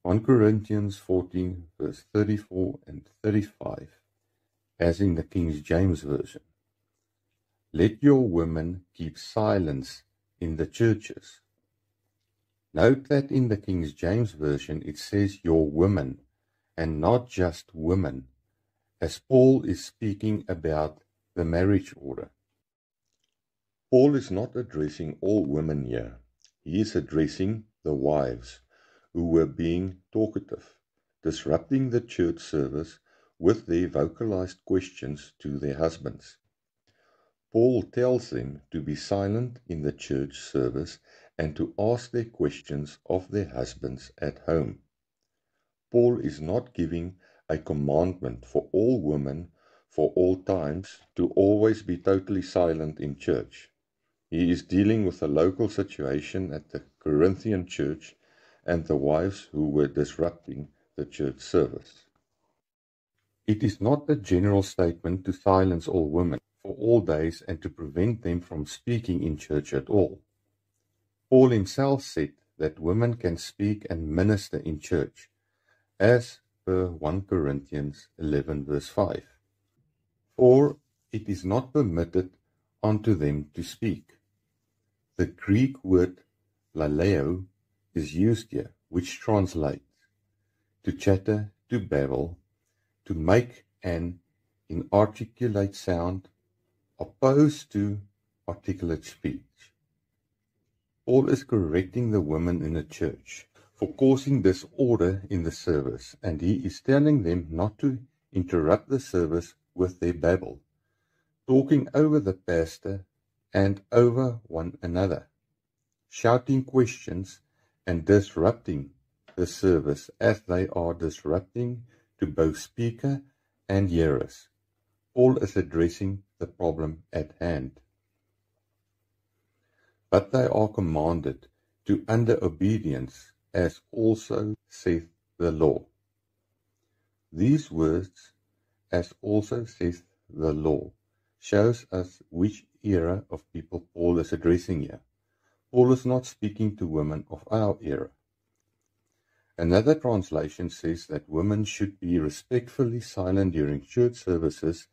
1 Corinthians 14 verse 34 and 35, as in the King James Version. Let your women keep silence in the churches. Note that in the King James Version it says your women and not just women, as Paul is speaking about the marriage order. Paul is not addressing all women here. He is addressing the wives who were being talkative, disrupting the church service with their vocalized questions to their husbands. Paul tells them to be silent in the church service and to ask their questions of their husbands at home. Paul is not giving a commandment for all women for all times to always be totally silent in church. He is dealing with a local situation at the Corinthian church and the wives who were disrupting the church service. It is not a general statement to silence all women for all days and to prevent them from speaking in church at all. Paul himself said that women can speak and minister in church, as per 1 Corinthians 11 verse 5. For it is not permitted unto them to speak. The Greek word laleo is used here, which translates to chatter, to babble, to make an inarticulate sound, opposed to articulate speech. Paul is correcting the women in the church for causing disorder in the service, and he is telling them not to interrupt the service with their babble, talking over the pastor and over one another, shouting questions and disrupting the service as they are disrupting to both speaker and hearers. Paul is addressing the problem at hand. But they are commanded to under obedience, as also saith the law. These words, as also saith the law, shows us which era of people Paul is addressing here. Paul is not speaking to women of our era. Another translation says that women should be respectfully silent during church services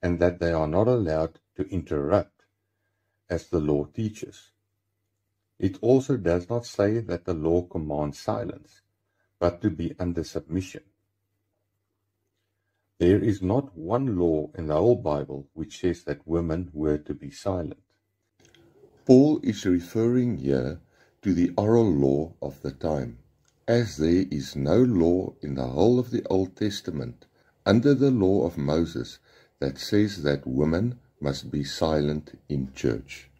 and that they are not allowed to interrupt, as the law teaches. It also does not say that the law commands silence, but to be under submission. There is not one law in the whole Bible which says that women were to be silent. Paul is referring here to the oral law of the time, as there is no law in the whole of the Old Testament under the law of Moses that says that women must be silent in church.